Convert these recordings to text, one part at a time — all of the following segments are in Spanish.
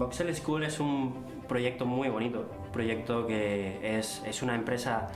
Voxel School es un proyecto muy bonito, un proyecto que es una empresa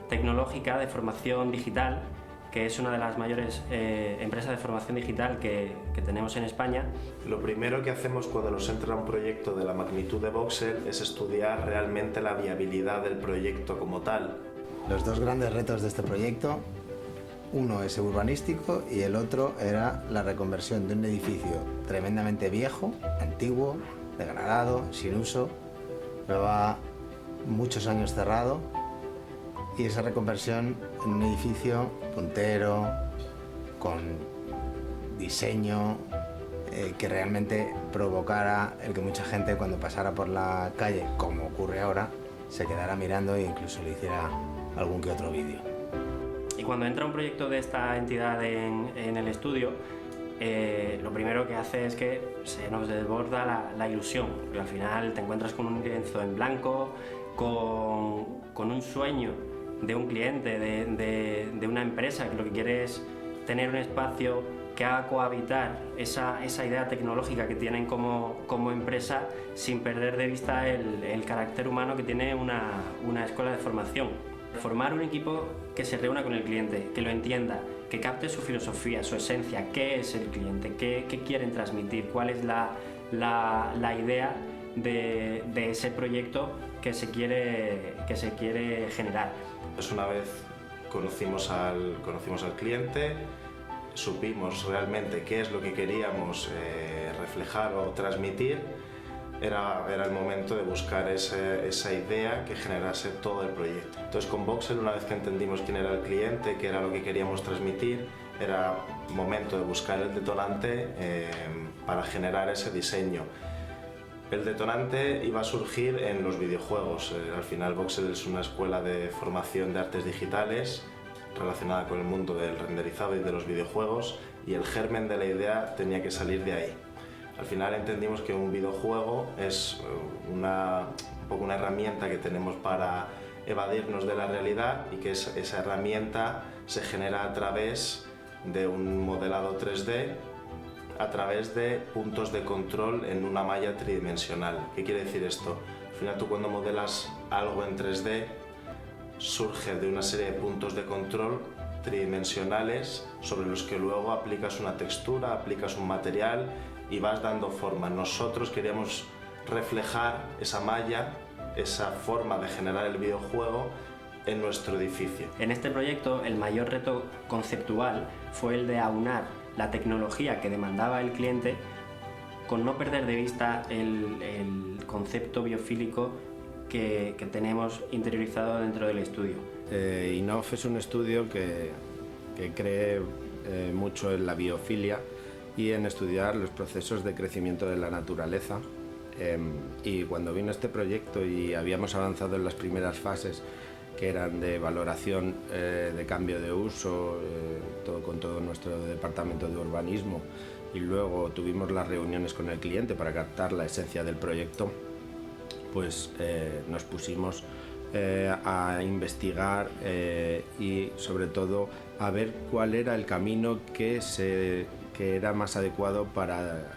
tecnológica de formación digital, que es una de las mayores empresas de formación digital que tenemos en España. Lo primero que hacemos cuando nos entra un proyecto de la magnitud de Voxel es estudiar realmente la viabilidad del proyecto como tal. Los dos grandes retos de este proyecto, uno es urbanístico y el otro era la reconversión de un edificio tremendamente viejo, antiguo, degradado, sin uso, llevaba muchos años cerrado, y esa reconversión en un edificio puntero, con diseño que realmente provocara el que mucha gente cuando pasara por la calle, como ocurre ahora, se quedara mirando e incluso le hiciera algún que otro vídeo. Y cuando entra un proyecto de esta entidad en el estudio, lo primero que hace es que se nos desborda la ilusión, porque al final te encuentras con un lienzo en blanco, con un sueño de un cliente, de una empresa que lo que quiere es tener un espacio que haga cohabitar esa idea tecnológica que tienen como empresa, sin perder de vista el carácter humano que tiene una escuela de formación. Formar un equipo que se reúna con el cliente, que lo entienda, que capte su filosofía, su esencia, qué es el cliente, qué quieren transmitir, cuál es la idea de ese proyecto que se quiere generar. Pues una vez conocimos al cliente, supimos realmente qué es lo que queríamos reflejar o transmitir, era el momento de buscar esa idea que generase todo el proyecto. Entonces con Voxel, una vez que entendimos quién era el cliente, qué era lo que queríamos transmitir, era momento de buscar el detonante para generar ese diseño. El detonante iba a surgir en los videojuegos. Al final Voxel es una escuela de formación de artes digitales relacionada con el mundo del renderizado y de los videojuegos, y el germen de la idea tenía que salir de ahí. Al final entendimos que un videojuego es un poco una herramienta que tenemos para evadirnos de la realidad, y que esa herramienta se genera a través de un modelado 3D, a través de puntos de control en una malla tridimensional. ¿Qué quiere decir esto? Al final tú cuando modelas algo en 3D surge de una serie de puntos de control tridimensionales sobre los que luego aplicas una textura, aplicas un material y vas dando forma. Nosotros queríamos reflejar esa malla, esa forma de generar el videojuego en nuestro edificio. En este proyecto el mayor reto conceptual fue el de aunar la tecnología que demandaba el cliente con no perder de vista el concepto biofílico que tenemos interiorizado dentro del estudio. INNOV es un estudio que cree mucho en la biofilia y en estudiar los procesos de crecimiento de la naturaleza. Y cuando vino este proyecto y habíamos avanzado en las primeras fases, que eran de valoración de cambio de uso, con todo nuestro departamento de urbanismo, y luego tuvimos las reuniones con el cliente para captar la esencia del proyecto, pues nos pusimos a investigar y sobre todo a ver cuál era el camino que era más adecuado para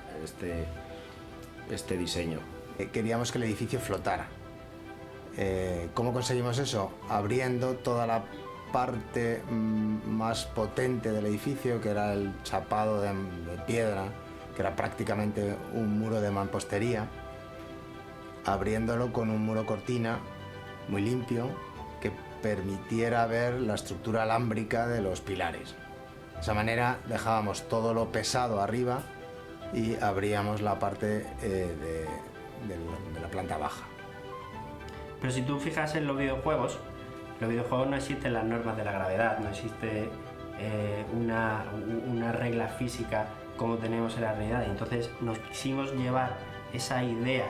este diseño. Queríamos que el edificio flotara. ¿Cómo conseguimos eso? Abriendo toda la parte más potente del edificio, que era el chapado de piedra, que era prácticamente un muro de mampostería, abriéndolo con un muro cortina muy limpio que permitiera ver la estructura alámbrica de los pilares. De esa manera dejábamos todo lo pesado arriba y abríamos la parte de la planta baja. Pero si tú fijas en los videojuegos no existen las normas de la gravedad, no existe una regla física como tenemos en la realidad. Entonces nos quisimos llevar esa idea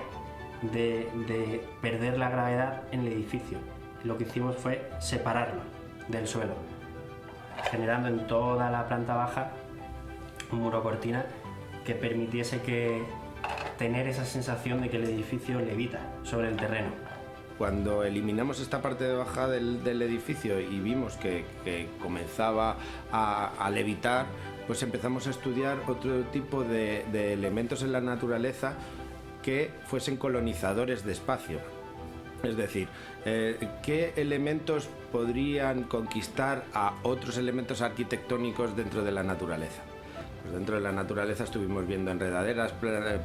de perder la gravedad en el edificio. Lo que hicimos fue separarlo del suelo, generando en toda la planta baja un muro cortina que permitiese tener esa sensación de que el edificio levita sobre el terreno. Cuando eliminamos esta parte de baja del edificio y vimos que comenzaba a levitar, pues empezamos a estudiar otro tipo de elementos en la naturaleza que fuesen colonizadores de espacio. Es decir, ¿qué elementos podrían conquistar a otros elementos arquitectónicos dentro de la naturaleza? Pues dentro de la naturaleza estuvimos viendo enredaderas,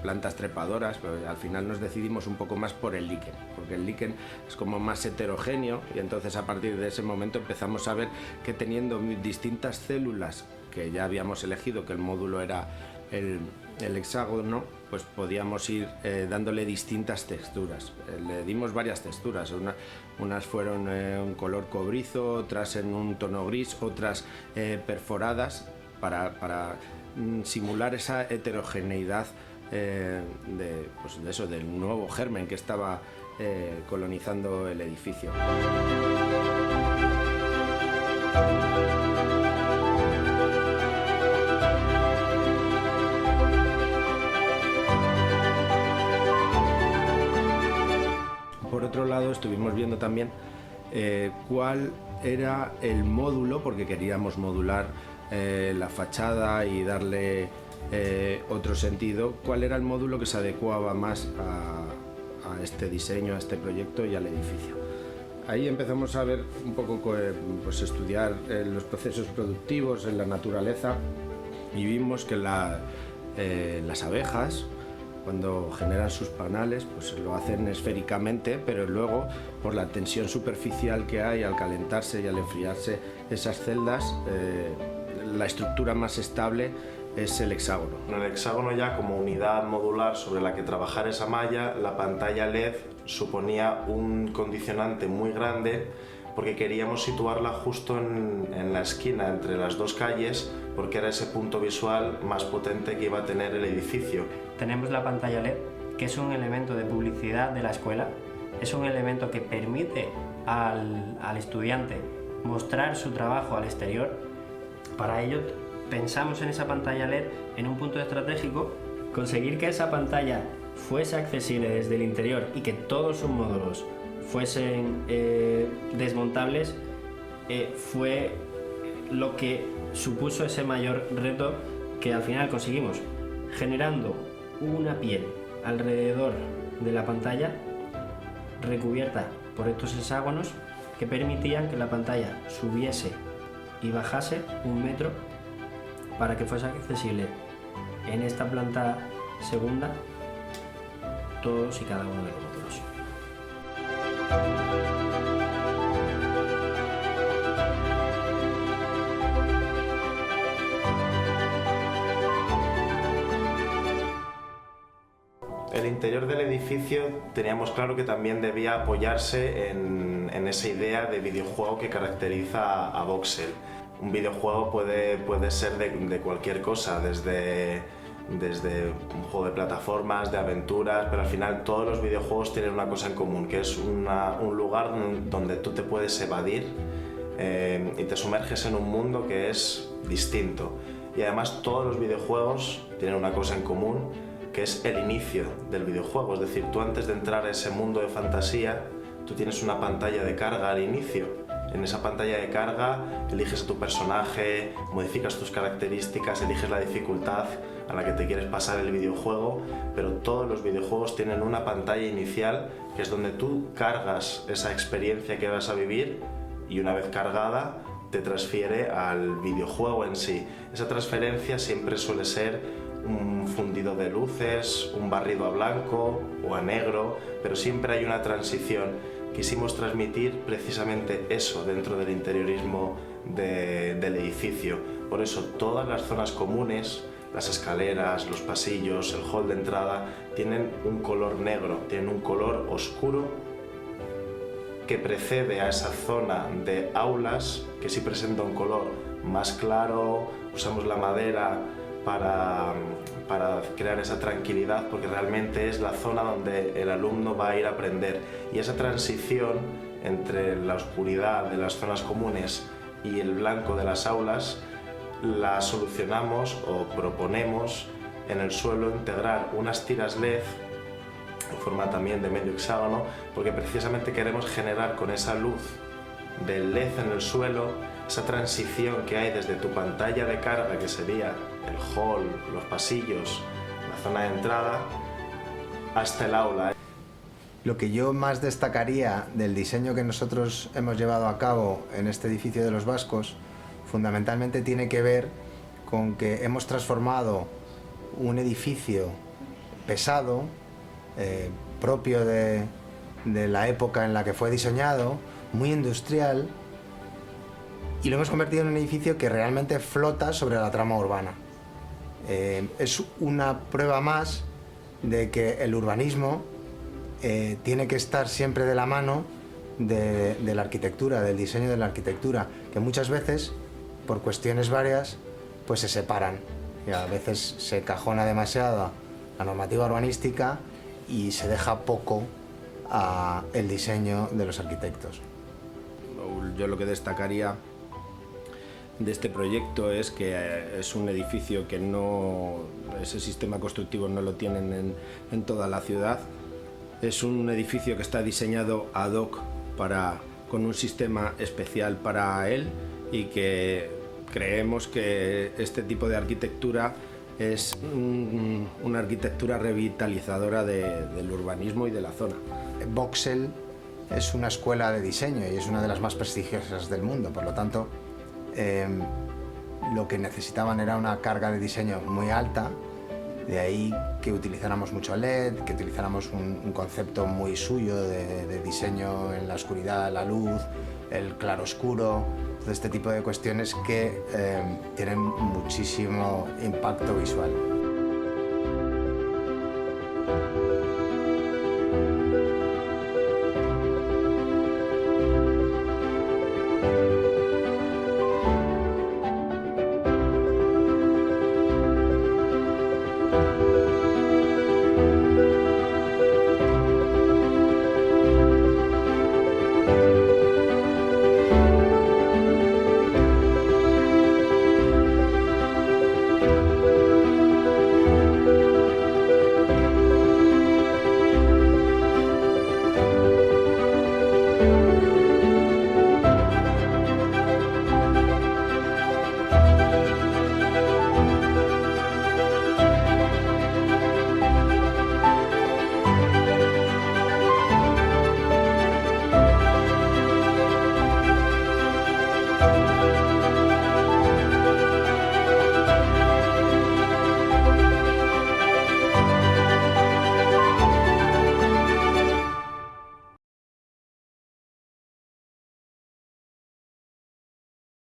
plantas trepadoras, pero al final nos decidimos un poco más por el liquen, porque el liquen es como más heterogéneo, y entonces a partir de ese momento empezamos a ver que teniendo distintas células, que ya habíamos elegido que el módulo era el hexágono, pues podíamos ir dándole distintas texturas. Le dimos varias texturas, unas fueron un color cobrizo, otras en un tono gris, otras perforadas para simular esa heterogeneidad de eso, del nuevo germen que estaba colonizando el edificio. Por otro lado, estuvimos viendo también cuál era el módulo, porque queríamos modular la fachada y darle otro sentido, cuál era el módulo que se adecuaba más a este diseño, a este proyecto y al edificio. Ahí empezamos a ver un poco, pues estudiar los procesos productivos en la naturaleza, y vimos que las abejas, cuando generan sus panales, pues lo hacen esféricamente, pero luego por la tensión superficial que hay al calentarse y al enfriarse esas celdas, la estructura más estable es el hexágono. En el hexágono, ya como unidad modular sobre la que trabajar esa malla, la pantalla LED suponía un condicionante muy grande, porque queríamos situarla justo en la esquina entre las dos calles, porque era ese punto visual más potente que iba a tener el edificio. Tenemos la pantalla LED, que es un elemento de publicidad de la escuela, es un elemento que permite al estudiante mostrar su trabajo al exterior. Para ello pensamos en esa pantalla LED en un punto estratégico. Conseguir que esa pantalla fuese accesible desde el interior y que todos sus módulos fuesen desmontables fue lo que supuso ese mayor reto, que al final conseguimos, generando una piel alrededor de la pantalla recubierta por estos hexágonos que permitían que la pantalla subiese y bajase 1 metro para que fuese accesible en esta planta segunda todos y cada uno de los módulos. El interior del edificio teníamos claro que también debía apoyarse en esa idea de videojuego que caracteriza a Voxel. Un videojuego puede ser de cualquier cosa, desde un juego de plataformas, de aventuras, pero al final todos los videojuegos tienen una cosa en común, que es un lugar donde tú te puedes evadir y te sumerges en un mundo que es distinto. Y además todos los videojuegos tienen una cosa en común, que es el inicio del videojuego. Es decir, tú antes de entrar a ese mundo de fantasía, tú tienes una pantalla de carga al inicio. En esa pantalla de carga eliges a tu personaje, modificas tus características, eliges la dificultad a la que te quieres pasar el videojuego, pero todos los videojuegos tienen una pantalla inicial, que es donde tú cargas esa experiencia que vas a vivir, y una vez cargada te transfiere al videojuego en sí. Esa transferencia siempre suele ser un fundido de luces, un barrido a blanco o a negro, pero siempre hay una transición. Quisimos transmitir precisamente eso dentro del interiorismo del edificio. Por eso todas las zonas comunes, las escaleras, los pasillos, el hall de entrada, tienen un color negro, tienen un color oscuro que precede a esa zona de aulas, que sí presenta un color más claro. Usamos la madera para crear esa tranquilidad, porque realmente es la zona donde el alumno va a ir a aprender. Y esa transición entre la oscuridad de las zonas comunes y el blanco de las aulas la solucionamos o proponemos en el suelo integrar unas tiras LED en forma también de medio hexágono, porque precisamente queremos generar con esa luz del LED en el suelo esa transición que hay desde tu pantalla de carga, que sería el hall, los pasillos, la zona de entrada, hasta el aula. Lo que yo más destacaría del diseño que nosotros hemos llevado a cabo en este edificio de los Vascos, fundamentalmente tiene que ver con que hemos transformado un edificio pesado, propio de la época en la que fue diseñado, muy industrial, y lo hemos convertido en un edificio que realmente flota sobre la trama urbana. Es una prueba más de que el urbanismo tiene que estar siempre de la mano de la arquitectura, del diseño de la arquitectura, que muchas veces, por cuestiones varias, pues se separan. Y a veces se cajona demasiado la normativa urbanística y se deja poco a el diseño de los arquitectos. Yo lo que destacaría de este proyecto es que es un edificio que ese sistema constructivo no lo tienen en toda la ciudad. Es un edificio que está diseñado ad hoc con un sistema especial para él, y que creemos que este tipo de arquitectura es una arquitectura revitalizadora del urbanismo y de la zona. Voxel es una escuela de diseño y es una de las más prestigiosas del mundo, por lo tanto lo que necesitaban era una carga de diseño muy alta, de ahí que utilizáramos mucho LED, que utilizáramos un concepto muy suyo de diseño en la oscuridad, la luz, el claroscuro, todo este tipo de cuestiones que tienen muchísimo impacto visual.